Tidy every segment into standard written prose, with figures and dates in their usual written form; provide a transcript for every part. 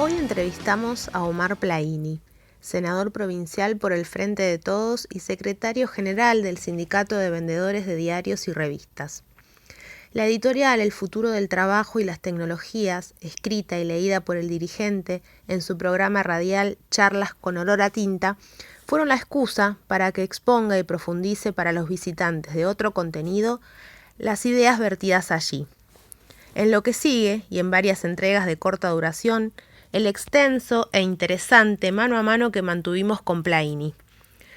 Hoy entrevistamos a Omar Plaini, senador provincial por el Frente de Todos y secretario general del Sindicato de Vendedores de Diarios y Revistas. La editorial El futuro del trabajo y las tecnologías, escrita y leída por el dirigente en su programa radial Charlas con olor a tinta, fueron la excusa para que exponga y profundice para los visitantes de otro contenido las ideas vertidas allí. En lo que sigue, y en varias entregas de corta duración, el extenso e interesante mano a mano que mantuvimos con Plaini,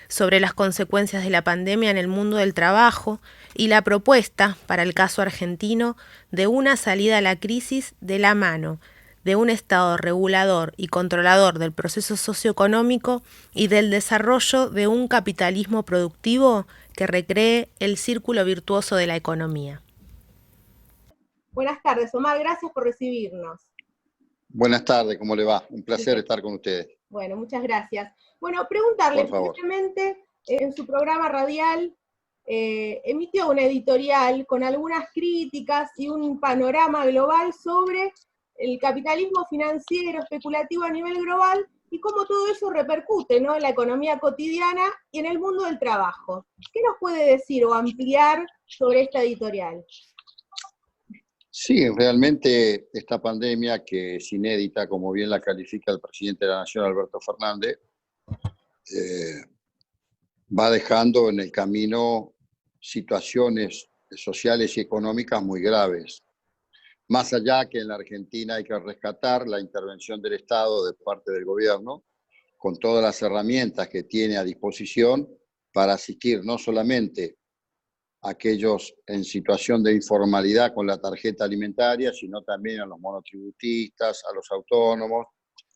sobre las consecuencias de la pandemia en el mundo del trabajo y la propuesta, para el caso argentino, de una salida a la crisis de la mano de un Estado regulador y controlador del proceso socioeconómico y del desarrollo de un capitalismo productivo que recree el círculo virtuoso de la economía. Buenas tardes, Omar, gracias por recibirnos. Buenas tardes, ¿cómo le va? Un placer estar con ustedes. Bueno, muchas gracias. Bueno, preguntarle, brevemente, en su programa radial emitió una editorial con algunas críticas y un panorama global sobre el capitalismo financiero especulativo a nivel global y cómo todo eso repercute, ¿no?, en la economía cotidiana y en el mundo del trabajo. ¿Qué nos puede decir o ampliar sobre esta editorial? Sí, realmente esta pandemia, que es inédita, como bien la califica el presidente de la Nación, Alberto Fernández, va dejando en el camino situaciones sociales y económicas muy graves. Más allá que en la Argentina hay que rescatar la intervención del Estado de parte del gobierno, con todas las herramientas que tiene a disposición para asistir no solamente aquellos en situación de informalidad con la tarjeta alimentaria, sino también a los monotributistas, a los autónomos,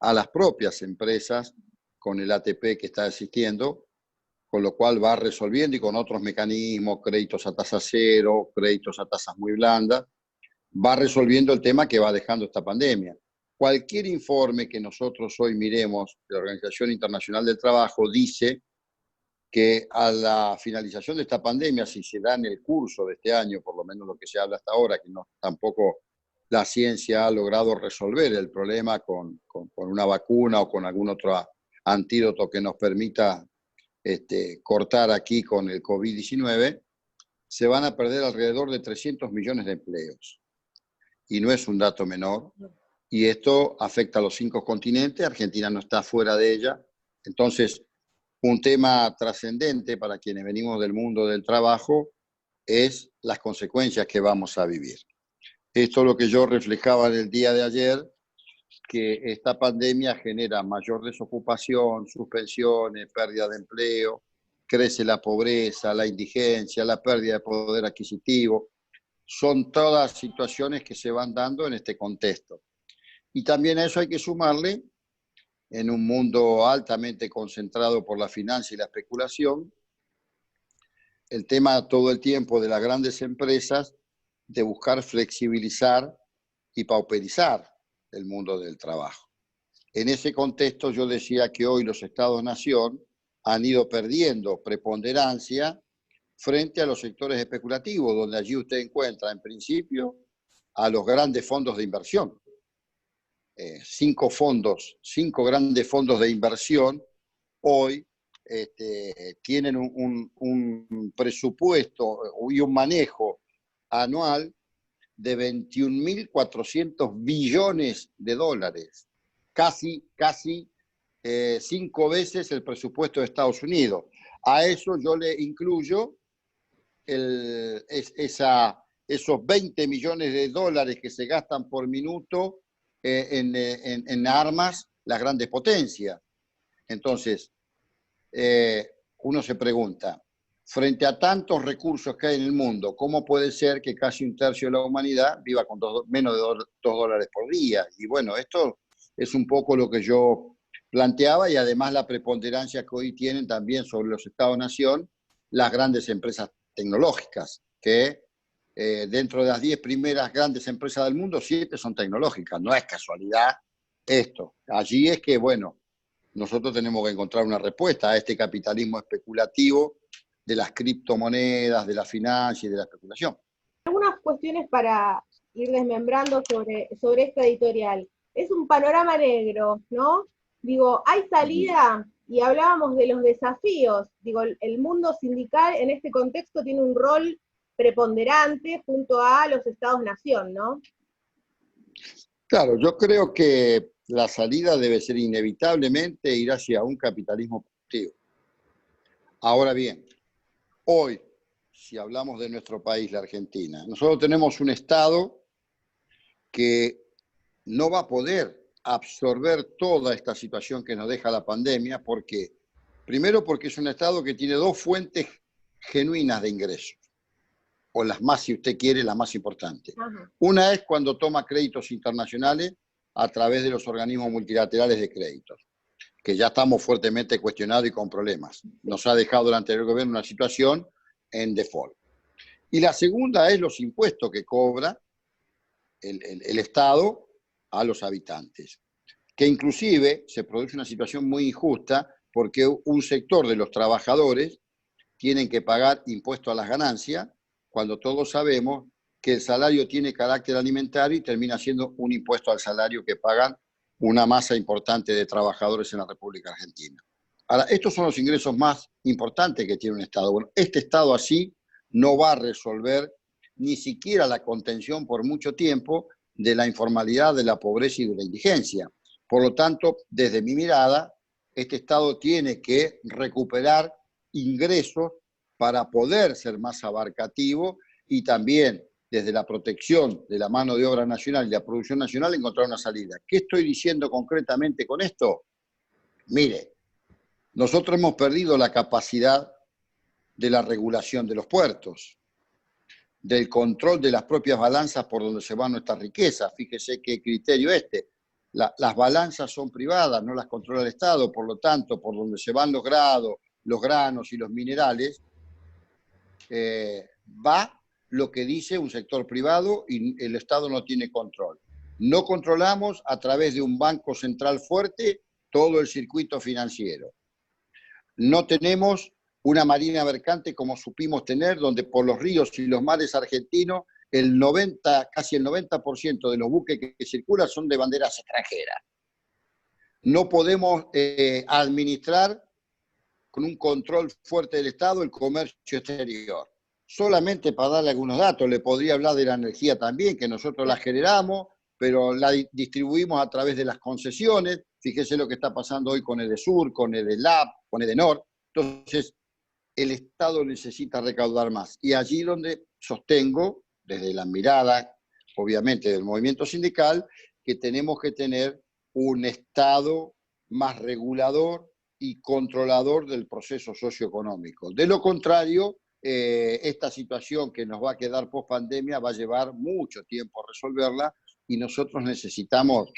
a las propias empresas con el ATP que está existiendo, con lo cual va resolviendo y con otros mecanismos, créditos a tasa cero, créditos a tasas muy blandas, va resolviendo el tema que va dejando esta pandemia. Cualquier informe que nosotros hoy miremos de la Organización Internacional del Trabajo dice que a la finalización de esta pandemia, si se da en el curso de este año, por lo menos lo que se habla hasta ahora, que no, tampoco la ciencia ha logrado resolver el problema con una vacuna o con algún otro antídoto que nos permita cortar aquí con el COVID-19, se van a perder alrededor de 300 millones de empleos. Y no es un dato menor. Y esto afecta a los 5 continentes, Argentina no está fuera de ella. Entonces, un tema trascendente para quienes venimos del mundo del trabajo es las consecuencias que vamos a vivir. Esto es lo que yo reflejaba en el día de ayer, que esta pandemia genera mayor desocupación, suspensiones, pérdida de empleo, crece la pobreza, la indigencia, la pérdida de poder adquisitivo. Son todas situaciones que se van dando en este contexto. Y también a eso hay que sumarle, en un mundo altamente concentrado por la finanza y la especulación, el tema todo el tiempo de las grandes empresas de buscar flexibilizar y pauperizar el mundo del trabajo. En ese contexto yo decía que hoy los Estados-nación han ido perdiendo preponderancia frente a los sectores especulativos, donde allí usted encuentra en principio a los grandes fondos de inversión. 5 grandes fondos de inversión hoy tienen un presupuesto y un manejo anual de 21.400 billones de dólares, casi 5 veces el presupuesto de Estados Unidos. A eso yo le incluyo esos 20 millones de dólares que se gastan por minuto en armas las grandes potencias. Entonces, uno se pregunta, frente a tantos recursos que hay en el mundo, ¿cómo puede ser que casi un tercio de la humanidad viva con menos de $2 por día? Y bueno, esto es un poco lo que yo planteaba, y además la preponderancia que hoy tienen también sobre los Estados-nación las grandes empresas tecnológicas, que dentro de las 10 primeras grandes empresas del mundo, 7 son tecnológicas. No es casualidad esto. Allí es que, bueno, nosotros tenemos que encontrar una respuesta a este capitalismo especulativo de las criptomonedas, de la finanza y de la especulación. Algunas cuestiones para ir desmembrando sobre esta editorial. Es un un panorama negro, ¿no? Digo, ¿hay salida? Y hablábamos de los desafíos. Digo, el mundo sindical en este contexto tiene un rol preponderante junto a los estados-nación, ¿no? Claro, yo creo que la salida debe ser inevitablemente ir hacia un capitalismo productivo. Ahora bien, hoy, si hablamos de nuestro país, la Argentina, nosotros tenemos un Estado que no va a poder absorber toda esta situación que nos deja la pandemia, porque, primero porque es un Estado que tiene dos fuentes genuinas de ingresos, o las más, si usted quiere, las más importantes. Una es cuando toma créditos internacionales a través de los organismos multilaterales de créditos, que ya estamos fuertemente cuestionados y con problemas. Nos ha dejado el anterior gobierno una situación en default. Y la segunda es los impuestos que cobra el Estado a los habitantes, que inclusive se produce una situación muy injusta porque un sector de los trabajadores tienen que pagar impuestos a las ganancias cuando todos sabemos que el salario tiene carácter alimentario y termina siendo un impuesto al salario que pagan una masa importante de trabajadores en la República Argentina. Ahora, estos son los ingresos más importantes que tiene un Estado. Bueno, este Estado así no va a resolver ni siquiera la contención por mucho tiempo de la informalidad, de la pobreza y de la indigencia. Por lo tanto, desde mi mirada, este Estado tiene que recuperar ingresos para poder ser más abarcativo y también desde la protección de la mano de obra nacional y la producción nacional encontrar una salida. ¿Qué estoy diciendo concretamente con esto? Mire, nosotros hemos perdido la capacidad de la regulación de los puertos, del control de las propias balanzas por donde se va nuestra riqueza. Fíjese qué criterio este. Las balanzas son privadas, no las controla el Estado, por lo tanto, por donde se van los granos y los minerales, va lo que dice un sector privado y el Estado no tiene control. No controlamos a través de un banco central fuerte todo el circuito financiero. No tenemos una marina mercante como supimos tener, donde por los ríos y los mares argentinos casi el 90% de los buques que circulan son de banderas extranjeras. No podemos administrar con un control fuerte del Estado el comercio exterior. Solamente para darle algunos datos, le podría hablar de la energía también, que nosotros la generamos, pero la distribuimos a través de las concesiones. Fíjese lo que está pasando hoy con Edesur, con Edelab, con Edenor. Entonces, el Estado necesita recaudar más. Y allí donde sostengo, desde la mirada, obviamente, del movimiento sindical, que tenemos que tener un Estado más regulador y controlador del proceso socioeconómico. De lo contrario, esta situación que nos va a quedar post pandemia va a llevar mucho tiempo a resolverla y nosotros necesitamos,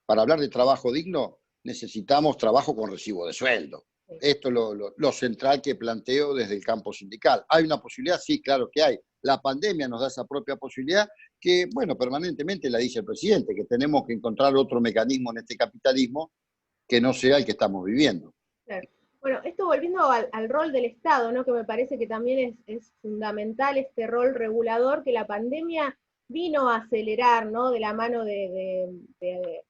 para hablar de trabajo digno, necesitamos trabajo con recibo de sueldo. Esto es lo central que planteo desde el campo sindical. ¿Hay una posibilidad? Sí, claro que hay. La pandemia nos da esa propia posibilidad que, bueno, permanentemente la dice el presidente, que tenemos que encontrar otro mecanismo en este capitalismo que no sea el que estamos viviendo. Claro. Bueno, esto volviendo al rol del Estado, ¿no? Que me parece que también es fundamental este rol regulador que la pandemia vino a acelerar, ¿no? De la mano de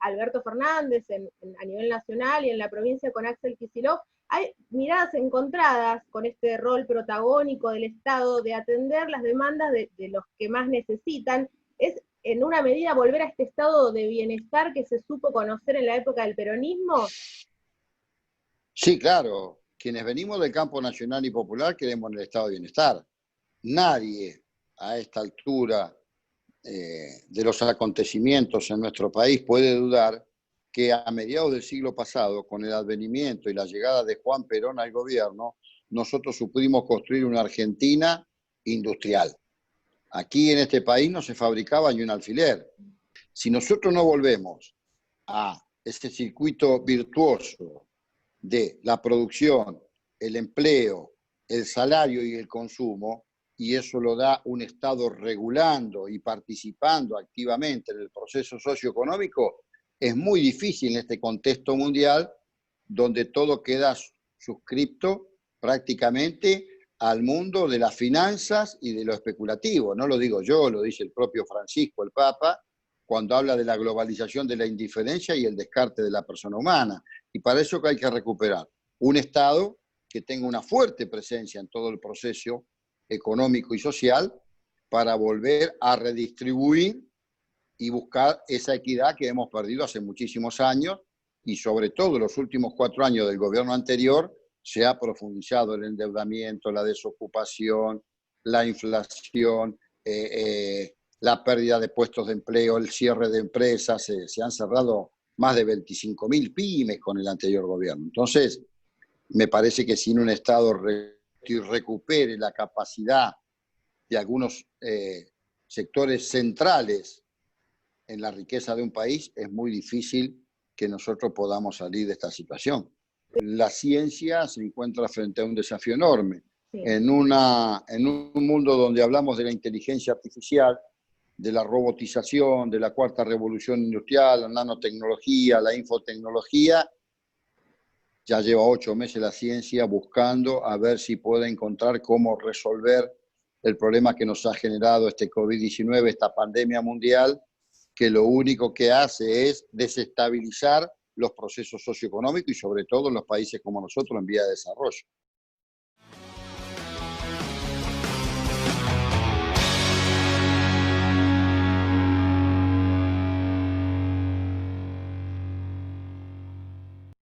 Alberto Fernández a nivel nacional y en la provincia con Axel Kicillof. Hay miradas encontradas con este rol protagónico del Estado de atender las demandas de los que más necesitan. Es en una medida volver a este estado de bienestar que se supo conocer en la época del peronismo. Sí, claro. Quienes venimos del campo nacional y popular queremos el estado de bienestar. Nadie a esta altura de los acontecimientos en nuestro país puede dudar que a mediados del siglo pasado, con el advenimiento y la llegada de Juan Perón al gobierno, nosotros supimos construir una Argentina industrial. Aquí en este país no se fabricaba ni un alfiler. Si nosotros no volvemos a este circuito virtuoso de la producción, el empleo, el salario y el consumo, y eso lo da un Estado regulando y participando activamente en el proceso socioeconómico, es muy difícil en este contexto mundial donde todo queda suscripto prácticamente al mundo de las finanzas y de lo especulativo. No lo digo yo, lo dice el propio Francisco, el Papa, cuando habla de la globalización de la indiferencia y el descarte de la persona humana. Y para eso que hay que recuperar un Estado que tenga una fuerte presencia en todo el proceso económico y social para volver a redistribuir y buscar esa equidad que hemos perdido hace muchísimos años, y sobre todo en los últimos 4 años del gobierno anterior se ha profundizado el endeudamiento, la desocupación, la inflación, la pérdida de puestos de empleo, el cierre de empresas. Se han cerrado más de 25.000 pymes con el anterior gobierno. Entonces, me parece que sin un Estado que recupere la capacidad de algunos sectores centrales en la riqueza de un país, es muy difícil que nosotros podamos salir de esta situación. La ciencia se encuentra frente a un desafío enorme. Sí. En un mundo donde hablamos de la inteligencia artificial, de la robotización, de la cuarta revolución industrial, la nanotecnología, la infotecnología, ya lleva 8 meses la ciencia buscando a ver si puede encontrar cómo resolver el problema que nos ha generado este COVID-19, esta pandemia mundial, que lo único que hace es desestabilizar los procesos socioeconómicos y sobre todo en los países como nosotros en vía de desarrollo.